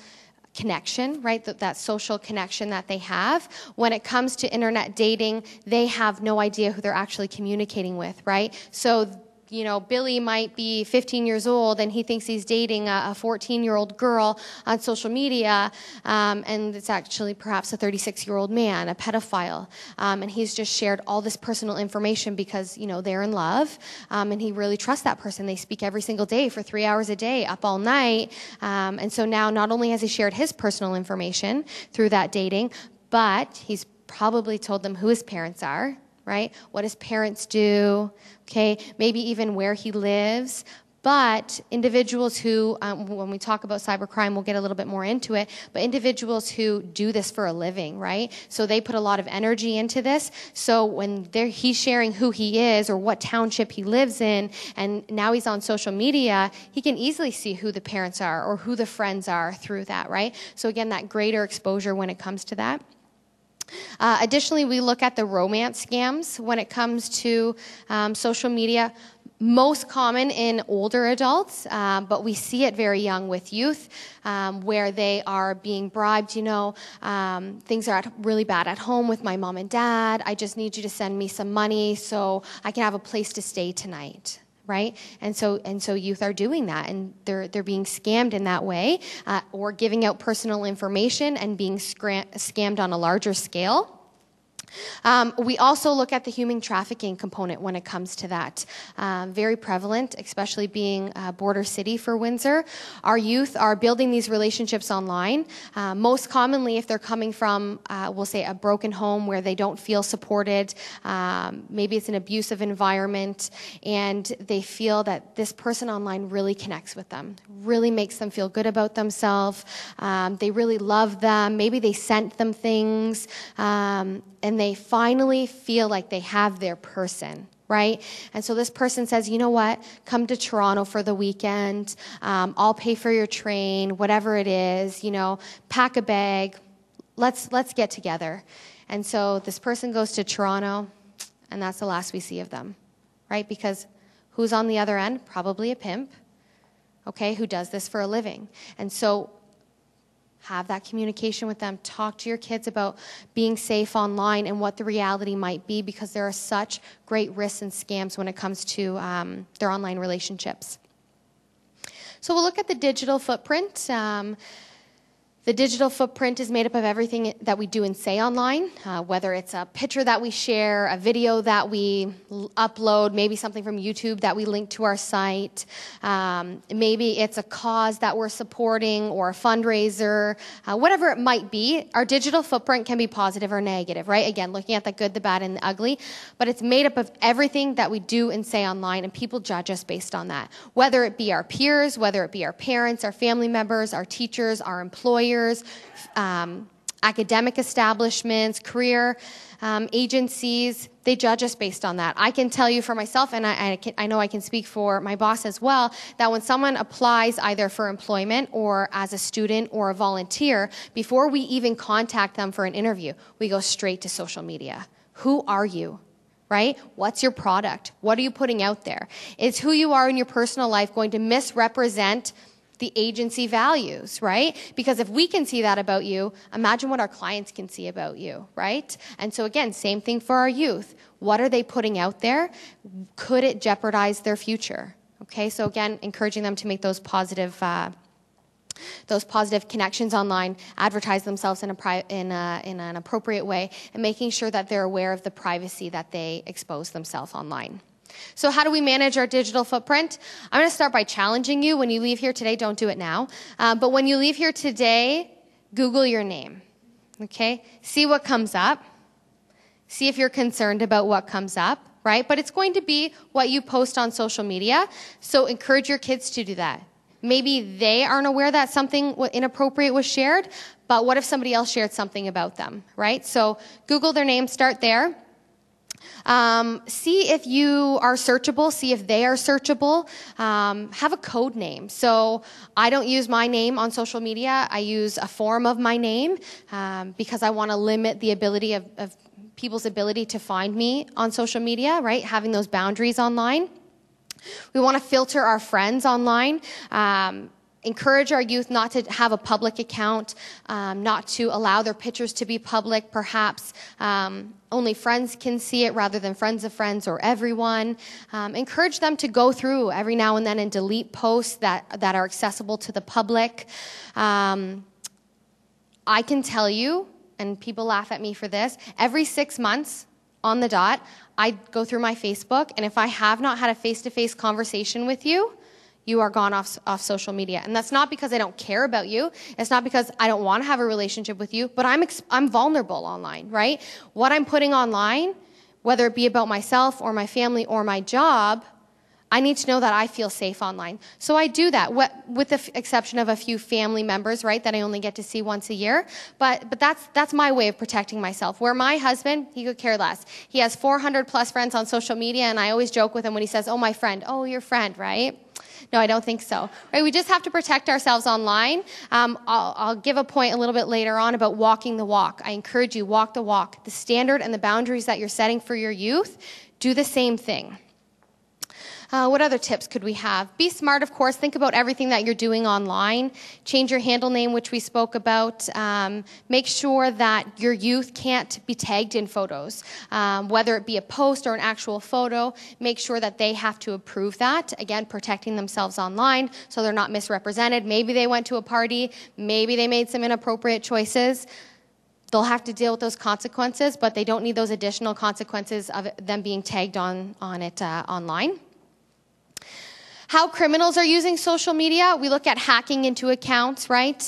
connection, right? That social connection that they have. When it comes to internet dating, they have no idea who they're actually communicating with, right? So, you know, Billy might be 15 years old and he thinks he's dating a 14-year-old girl on social media, and it's actually perhaps a 36-year-old man, a pedophile, and he's just shared all this personal information because, you know, they're in love, and he really trusts that person. They speak every single day for 3 hours a day, up all night, and so now not only has he shared his personal information through that dating, but he's probably told them who his parents are, right? What his parents do, okay? Maybe even where he lives. But individuals who, when we talk about cybercrime, we'll get a little bit more into it, but individuals who do this for a living, right? So they put a lot of energy into this. So when he's sharing who he is or what township he lives in, and now he's on social media, he can easily see who the parents are or who the friends are through that, right? So again, that greater exposure when it comes to that. Additionally, we look at the romance scams when it comes to social media. Most common in older adults, but we see it very young with youth, where they are being bribed. You know, things are really bad at home with my mom and dad. I just need you to send me some money so I can have a place to stay tonight. Right? And so youth are doing that, and they're being scammed in that way, or giving out personal information and being scammed on a larger scale. We also look at the human trafficking component when it comes to that. Very prevalent, especially being a border city for Windsor. Our youth are building these relationships online. Most commonly, if they're coming from, we'll say, a broken home where they don't feel supported, maybe it's an abusive environment, and they feel that this person online really connects with them, really makes them feel good about themselves. They really love them. Maybe they sent them things, and they finally feel like they have their person, right? And so this person says, you know what, come to Toronto for the weekend. I'll pay for your train, whatever it is, you know, pack a bag. Let's get together. And so this person goes to Toronto, and that's the last we see of them, right? Because who's on the other end? Probably a pimp, okay, who does this for a living. And so have that communication with them. Talk to your kids about being safe online and what the reality might be, because there are such great risks and scams when it comes to their online relationships. So we'll look at the digital footprint. The digital footprint is made up of everything that we do and say online, whether it's a picture that we share, a video that we upload, maybe something from YouTube that we link to our site. Maybe it's a cause that we're supporting or a fundraiser, whatever it might be. Our digital footprint can be positive or negative, right? Again, looking at the good, the bad, and the ugly, but it's made up of everything that we do and say online, and people judge us based on that. Whether it be our peers, whether it be our parents, our family members, our teachers, our employers, peers, academic establishments, career agencies. They judge us based on that. I can tell you for myself, and I know I can speak for my boss as well, that when someone applies either for employment or as a student or a volunteer, before we even contact them for an interview, we go straight to social media. Who are you? Right? What's your product? What are you putting out there? Is who you are in your personal life going to misrepresent the agency values, right? Because if we can see that about you, imagine what our clients can see about you, right? And so again, same thing for our youth. What are they putting out there? Could it jeopardize their future? Okay, so again, encouraging them to make those positive connections online, advertise themselves in an appropriate way, and making sure that they're aware of the privacy that they expose themselves online. So how do we manage our digital footprint? I'm going to start by challenging you. When you leave here today, don't do it now. But when you leave here today, Google your name. Okay? See what comes up. See if you're concerned about what comes up, right? But it's going to be what you post on social media. So encourage your kids to do that. Maybe they aren't aware that something inappropriate was shared, but what if somebody else shared something about them, right? So Google their name, start there. See if you are searchable, see if they are searchable. Have a code name. So I don't use my name on social media. I use a form of my name because I want to limit the ability of people's ability to find me on social media, right? Having those boundaries online. We want to filter our friends online. Encourage our youth not to have a public account, not to allow their pictures to be public. Perhaps only friends can see it rather than friends of friends or everyone. Encourage them to go through every now and then and delete posts that are accessible to the public. I can tell you, and people laugh at me for this, every 6 months on the dot, I go through my Facebook, and if I have not had a face-to-face conversation with you, you are gone off social media. And that's not because I don't care about you. It's not because I don't want to have a relationship with you, but I'm vulnerable online, right? What I'm putting online, whether it be about myself or my family or my job, I need to know that I feel safe online. So I do that, with the exception of a few family members, right, that I only get to see once a year. But that's my way of protecting myself. Where my husband, he could care less. He has 400 plus friends on social media, and I always joke with him when he says, "Oh, my friend." "Oh, your friend," right? No, I don't think so. Right? We just have to protect ourselves online. I'll give a point a little bit later on about walking the walk. I encourage you, walk the walk. The standard and the boundaries that you're setting for your youth, do the same thing. What other tips could we have? Be smart, of course. Think about everything that you're doing online. Change your handle name, which we spoke about. Make sure that your youth can't be tagged in photos, whether it be a post or an actual photo. Make sure that they have to approve that. Again, protecting themselves online so they're not misrepresented. Maybe they went to a party. Maybe they made some inappropriate choices. They'll have to deal with those consequences, but they don't need those additional consequences of them being tagged on it online. How criminals are using social media, we look at hacking into accounts, right?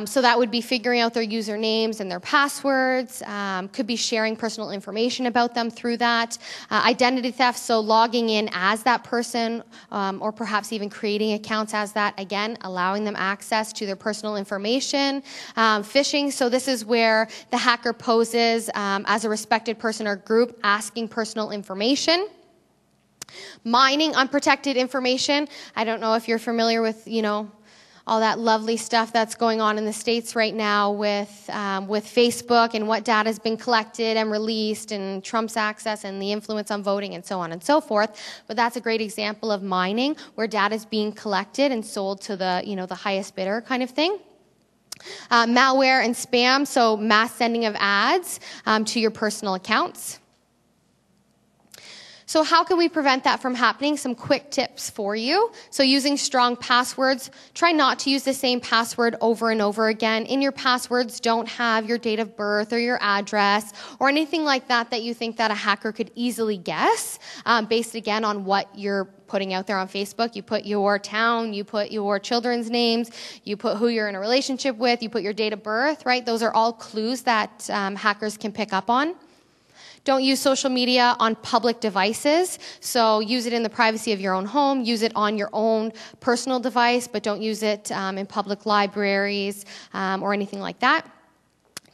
So that would be figuring out their usernames and their passwords. Could be sharing personal information about them through that. Identity theft, so logging in as that person, or perhaps even creating accounts as that. Again, allowing them access to their personal information. Phishing, so this is where the hacker poses as a respected person or group asking personal information. Mining unprotected information. I don't know if you're familiar with, all that lovely stuff that's going on in the States right now with Facebook and what data has been collected and released and Trump's access and the influence on voting and so on and so forth. But that's a great example of mining where data is being collected and sold to the highest bidder kind of thing. Malware and spam, so mass sending of ads to your personal accounts. So how can we prevent that from happening? Some quick tips for you. So using strong passwords. Try not to use the same password over and over again. In your passwords, don't have your date of birth or your address or anything like that you think that a hacker could easily guess, based again on what you're putting out there on Facebook. You put your town, you put your children's names, you put who you're in a relationship with, you put your date of birth, right? Those are all clues that hackers can pick up on. Don't use social media on public devices. So use it in the privacy of your own home. Use it on your own personal device, but don't use it in public libraries or anything like that.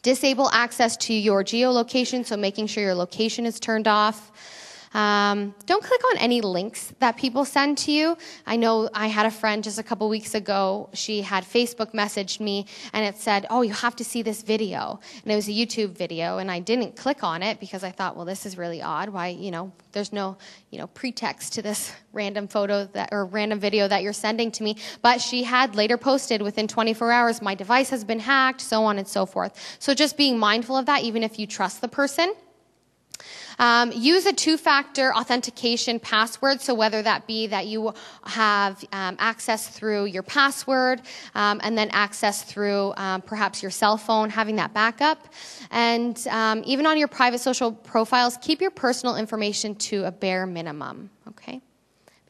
Disable access to your geolocation, so making sure your location is turned off. Don't click on any links that people send to you. I know I had a friend just a couple weeks ago. She had Facebook messaged me, and it said, oh, you have to see this video. And it was a YouTube video, and I didn't click on it because I thought, well, this is really odd. Why, there's no, pretext to this random photo or random video that you're sending to me. But she had later posted within 24 hours, my device has been hacked, so on and so forth. So just being mindful of that, even if you trust the person. Use a two-factor authentication password, so whether that be that you have access through your password and then access through perhaps your cell phone, having that backup. And even on your private social profiles, keep your personal information to a bare minimum, okay?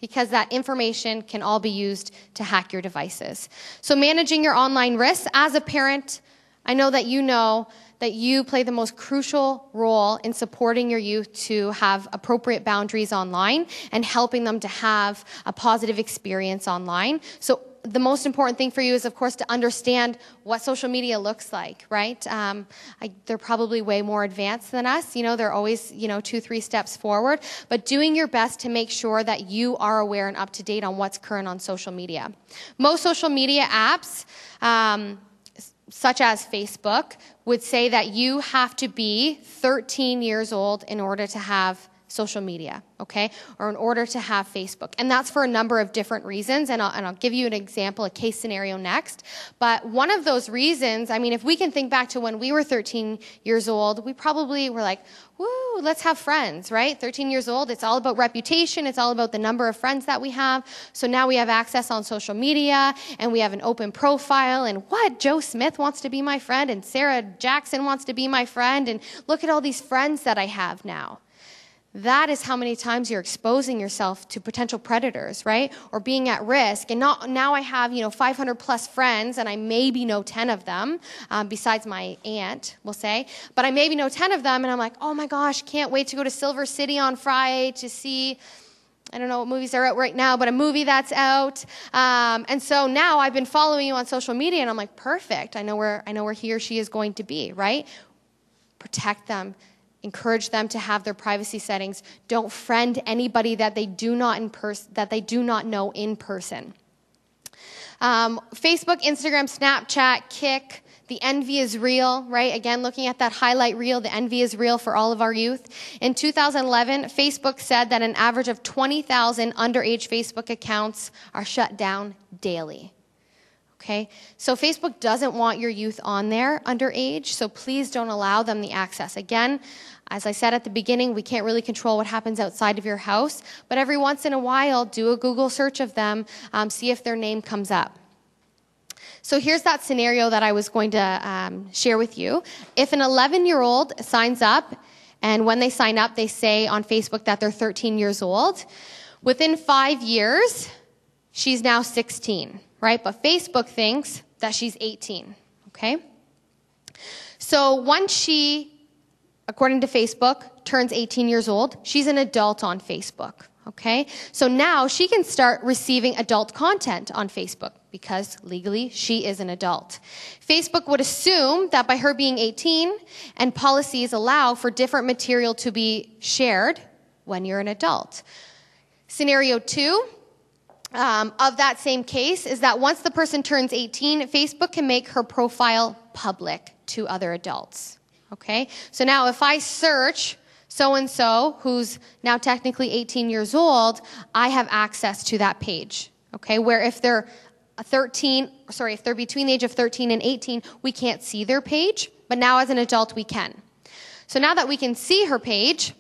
Because that information can all be used to hack your devices. So managing your online risks. As a parent, I know that you play the most crucial role in supporting your youth to have appropriate boundaries online and helping them to have a positive experience online. So the most important thing for you is, of course, to understand what social media looks like, right? They're probably way more advanced than us. They're always, 2-3 steps forward. But doing your best to make sure that you are aware and up to date on what's current on social media. Most social media apps, such as Facebook, would say that you have to be 13 years old in order to have social media, okay? Or in order to have Facebook. And that's for a number of different reasons, and I'll give you an example, a case scenario next. But one of those reasons, if we can think back to when we were 13 years old, we probably were like, woo, let's have friends, right? 13 years old, it's all about reputation, it's all about the number of friends that we have. So now we have access on social media, and we have an open profile, and what? Joe Smith wants to be my friend, and Sarah Jackson wants to be my friend, and look at all these friends that I have now. That is how many times you're exposing yourself to potential predators, right? Or being at risk. And now I have, 500 plus friends, and I maybe know 10 of them, besides my aunt, we'll say. But I maybe know 10 of them, and I'm like, oh my gosh, can't wait to go to Silver City on Friday to see, I don't know what movies are out right now, but a movie that's out. And so now I've been following you on social media, and I'm like, perfect. I know where he or she is going to be, right? Protect them. Encourage them to have their privacy settings. Don't friend anybody that they do not know in person. Facebook, Instagram, Snapchat, Kik. The envy is real, right? Again, looking at that highlight reel, the envy is real for all of our youth. In 2011, Facebook said that an average of 20,000 underage Facebook accounts are shut down daily. Okay, so Facebook doesn't want your youth on there underage, so please don't allow them the access. Again, as I said at the beginning, we can't really control what happens outside of your house, but every once in a while, do a Google search of them, see if their name comes up. So here's that scenario that I was going to share with you. If an 11-year-old signs up, and when they sign up, they say on Facebook that they're 13 years old, within 5 years, she's now 16. Right? But Facebook thinks that she's 18, okay? So once she, according to Facebook, turns 18 years old, she's an adult on Facebook, okay? So now she can start receiving adult content on Facebook because legally she is an adult. Facebook would assume that by her being 18 and policies allow for different material to be shared when you're an adult. Scenario 2, of that same case is that once the person turns 18, Facebook can make her profile public to other adults, okay? So now if I search so-and-so, who's now technically 18 years old, I have access to that page, okay? Where if they're if they're between the age of 13 and 18, we can't see their page, but now as an adult we can. So now that we can see her page,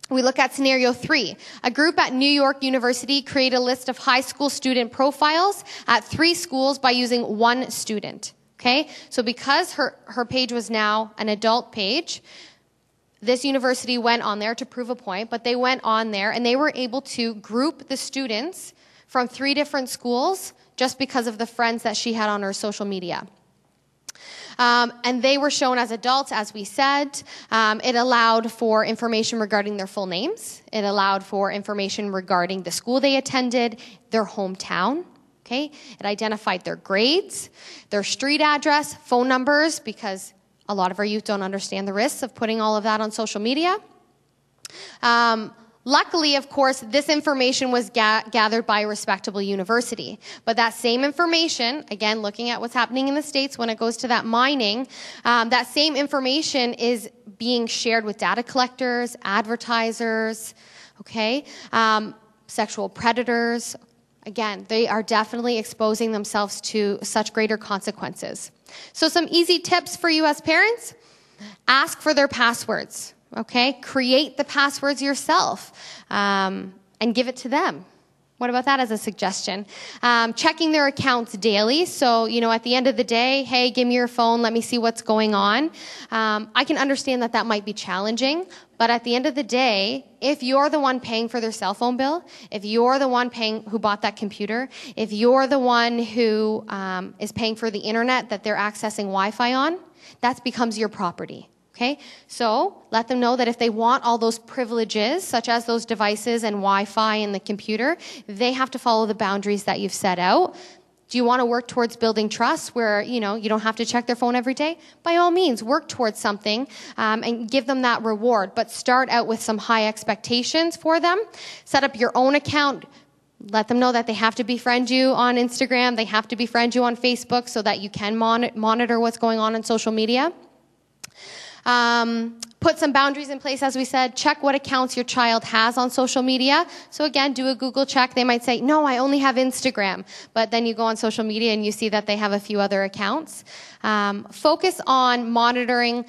we look at scenario 3. A group at New York University created a list of high school student profiles at 3 schools by using 1 student. Okay? So because her page was now an adult page, this university went on there to prove a point, but they went on there and they were able to group the students from 3 different schools just because of the friends that she had on her social media. And they were shown as adults, as we said. It allowed for information regarding their full names. It allowed for information regarding the school they attended, their hometown. Okay? It identified their grades, their street address, phone numbers, because a lot of our youth don't understand the risks of putting all of that on social media. Luckily, of course, this information was gathered by a respectable university. But that same information, again, looking at what's happening in the States when it goes to that mining, that same information is being shared with data collectors, advertisers, okay, sexual predators. Again, they are definitely exposing themselves to such greater consequences. So some easy tips for you as parents: ask for their passwords. Okay, create the passwords yourself and give it to them. What about that as a suggestion? Checking their accounts daily. So, at the end of the day, hey, give me your phone. Let me see what's going on. I can understand that might be challenging. But at the end of the day, if you're the one paying for their cell phone bill, if you're the one paying who bought that computer, if you're the one who is paying for the internet that they're accessing Wi-Fi on, that becomes your property. Okay, so let them know that if they want all those privileges, such as those devices and Wi-Fi and the computer, they have to follow the boundaries that you've set out. Do you want to work towards building trust where, you don't have to check their phone every day? By all means, work towards something and give them that reward. But start out with some high expectations for them. Set up your own account. Let them know that they have to befriend you on Instagram. They have to befriend you on Facebook so that you can monitor what's going on social media. Put some boundaries in place, as we said. Check what accounts your child has on social media. So again, do a Google check. They might say, no, I only have Instagram. But then you go on social media and you see that they have a few other accounts. Focus on monitoring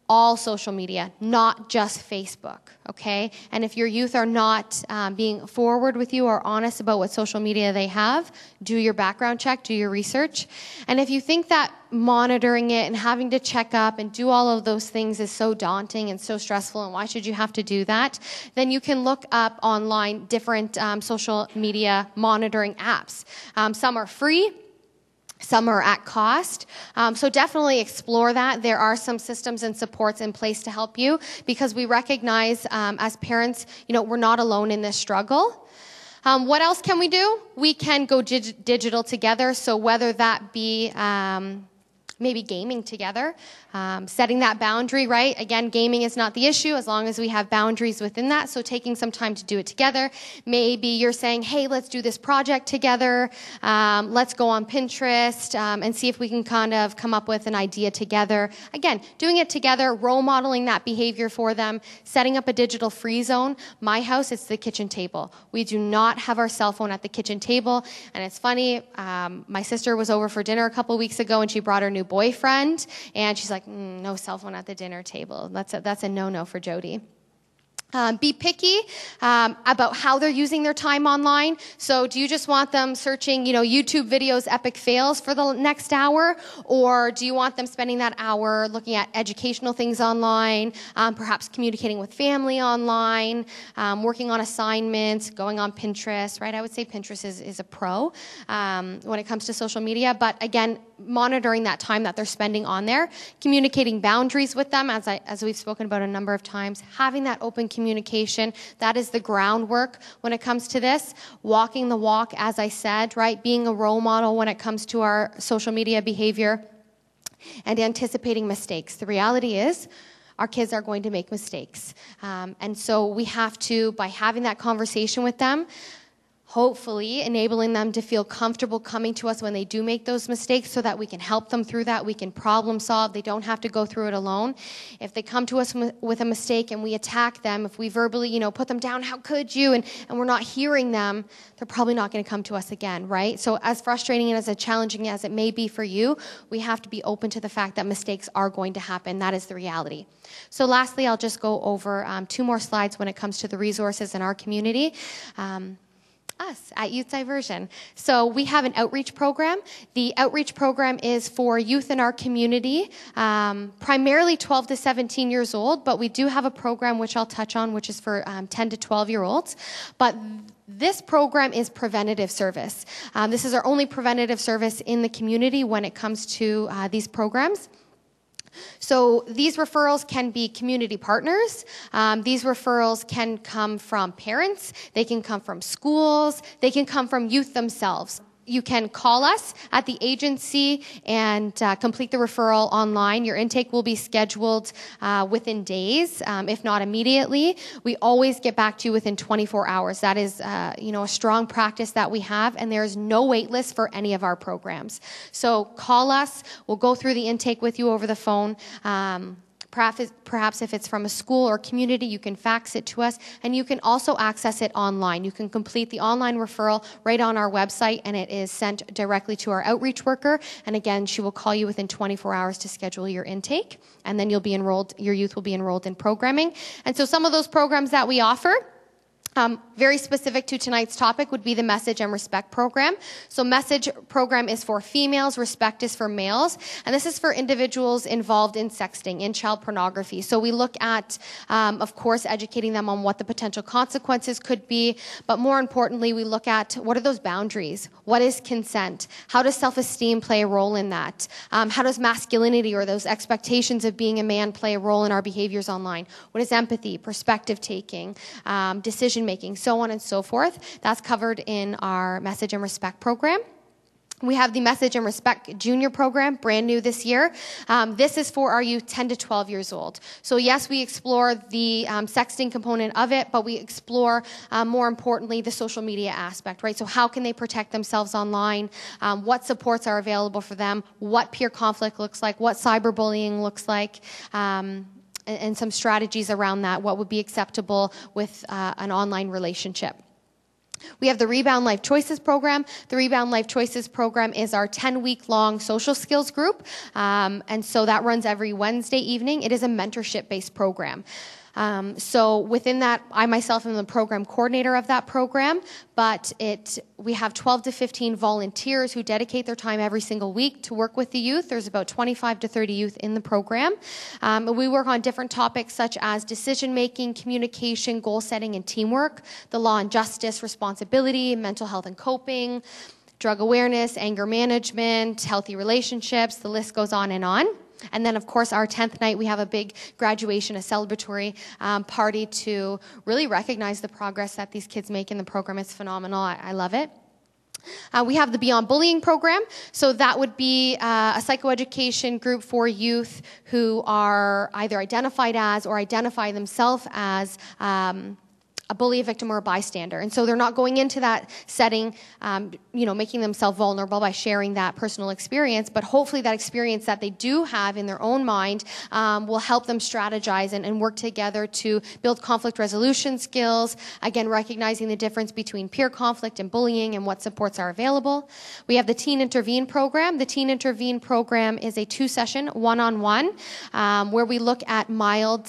all social media, not just Facebook, okay? And if your youth are not being forward with you or honest about what social media they have, do your background check, do your research. And if you think that monitoring it and having to check up and do all of those things is so daunting and so stressful, and why should you have to do that, then you can look up online different social media monitoring apps. Some are free. Some are at cost. So definitely explore that. There are some systems and supports in place to help you, because we recognize as parents, we're not alone in this struggle. What else can we do? We can go digital together. So whether that be maybe gaming together, setting that boundary, right? Again, gaming is not the issue as long as we have boundaries within that. So taking some time to do it together. Maybe you're saying, hey, let's do this project together. Let's go on Pinterest and see if we can kind of come up with an idea together. Again, doing it together, role modeling that behavior for them, setting up a digital free zone. My house, it's the kitchen table. We do not have our cell phone at the kitchen table. And it's funny, my sister was over for dinner a couple weeks ago and she brought her new boyfriend, and she's like, no cell phone at the dinner table. That's a no-no for Jody. Be picky about how they're using their time online. So do you just want them searching, YouTube videos, epic fails for the next hour? Or do you want them spending that hour looking at educational things online, perhaps communicating with family online, working on assignments, going on Pinterest, right? I would say Pinterest is a pro when it comes to social media. But again, monitoring that time that they're spending on there, communicating boundaries with them, as we've spoken about a number of times, having that open communication, that is the groundwork when it comes to this. Walking the walk, as I said, right? Being a role model when it comes to our social media behavior, and anticipating mistakes. The reality is, our kids are going to make mistakes. And so we have to, by having that conversation with them, hopefully enabling them to feel comfortable coming to us when they do make those mistakes so that we can help them through that. We can problem solve. They don't have to go through it alone. If they come to us with a mistake and we attack them, if we verbally, put them down, how could you? And we're not hearing them, they're probably not going to come to us again, right? So as frustrating and as challenging as it may be for you, we have to be open to the fact that mistakes are going to happen. That is the reality. So lastly, I'll just go over 2 more slides when it comes to the resources in our community. Us at Youth Diversion. So we have an outreach program. The outreach program is for youth in our community, primarily 12 to 17 years old, but we do have a program which I'll touch on, which is for 10 to 12-year-olds. But this program is preventative service. This is our only preventative service in the community when it comes to these programs. So these referrals can be community partners. These referrals can come from parents. They can come from schools. They can come from youth themselves. You can call us at the agency and complete the referral online. Your intake will be scheduled within days, if not immediately. We always get back to you within 24 hours. That is, a strong practice that we have, and there is no wait list for any of our programs. So call us. We'll go through the intake with you over the phone. Perhaps if it's from a school or community, you can fax it to us, and you can also access it online. You can complete the online referral right on our website, and it is sent directly to our outreach worker. And again, she will call you within 24 hours to schedule your intake, and then you'll be enrolled. Your youth will be enrolled in programming. And so some of those programs that we offer, very specific to tonight's topic, would be the Message and Respect program. So Message program is for females, Respect is for males, and this is for individuals involved in sexting, in child pornography. So we look at, of course, educating them on what the potential consequences could be, but more importantly, we look at what are those boundaries? What is consent? How does self-esteem play a role in that? How does masculinity or those expectations of being a man play a role in our behaviors online? What is empathy, perspective taking, decision making, so on and so forth? That's covered in our Message and Respect program. We have the Message and Respect Junior program, brand new this year. This is for our youth 10 to 12 years old. So yes, we explore the sexting component of it, but we explore, more importantly, the social media aspect, right? So how can they protect themselves online? What supports are available for them? What peer conflict looks like? What cyberbullying looks like? And some strategies around that, what would be acceptable with an online relationship. We have the Rebound Life Choices program. The Rebound Life Choices program is our 10-week-long social skills group, and so that runs every Wednesday evening. It is a mentorship-based program. So within that, I myself am the program coordinator of that program, but we have 12 to 15 volunteers who dedicate their time every single week to work with the youth. There's about 25 to 30 youth in the program. We work on different topics such as decision-making, communication, goal setting, and teamwork, the law and justice, responsibility, mental health and coping, drug awareness, anger management, healthy relationships, the list goes on and on. And then, of course, our 10th night, we have a big graduation, a celebratory party to really recognize the progress that these kids make in the program. It's phenomenal. I love it. We have the Beyond Bullying program. So that would be a psychoeducation group for youth who are either identified as or identify themselves as a bully, a victim, or a bystander. And so they're not going into that setting, making themselves vulnerable by sharing that personal experience, but hopefully that experience that they do have in their own mind will help them strategize and work together to build conflict resolution skills, again, recognizing the difference between peer conflict and bullying and what supports are available. We have the Teen Intervene program. The Teen Intervene program is a 2-session, one-on-one, where we look at mild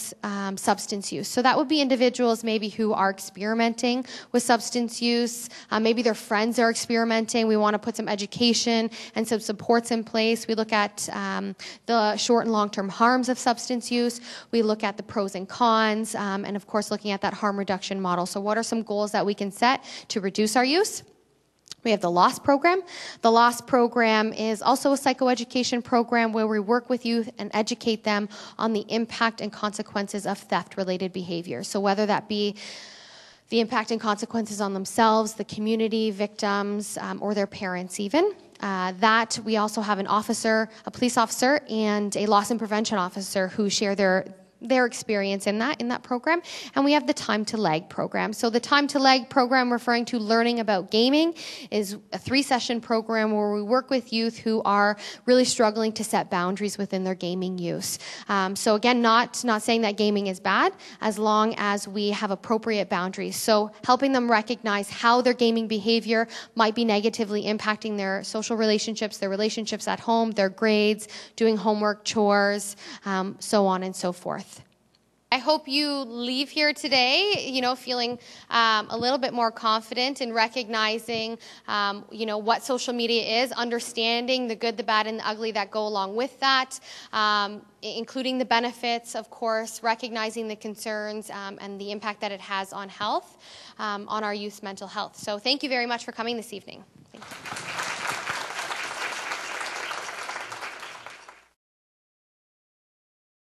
substance use. So that would be individuals maybe who are experimenting with substance use. Maybe their friends are experimenting. We want to put some education and some supports in place. We look at the short and long-term harms of substance use. We look at the pros and cons, and of course looking at that harm reduction model. So what are some goals that we can set to reduce our use? We have the LOST program. The LOST program is also a psychoeducation program where we work with youth and educate them on the impact and consequences of theft-related behavior. So whether that be the impact and consequences on themselves, the community, victims, or their parents even. That we also have an officer, a police officer, and a loss and prevention officer who share their experience in that program. And we have the Time to Leg program. So the Time to Leg program, referring to learning about gaming, is a 3-session program where we work with youth who are really struggling to set boundaries within their gaming use. So again, not saying that gaming is bad, as long as we have appropriate boundaries. So helping them recognize how their gaming behavior might be negatively impacting their social relationships, their relationships at home, their grades, doing homework, chores, so on and so forth. I hope you leave here today, feeling a little bit more confident in recognizing, what social media is, understanding the good, the bad, and the ugly that go along with that, including the benefits, of course, recognizing the concerns and the impact that it has on health, on our youth's mental health. So thank you very much for coming this evening. Thank you.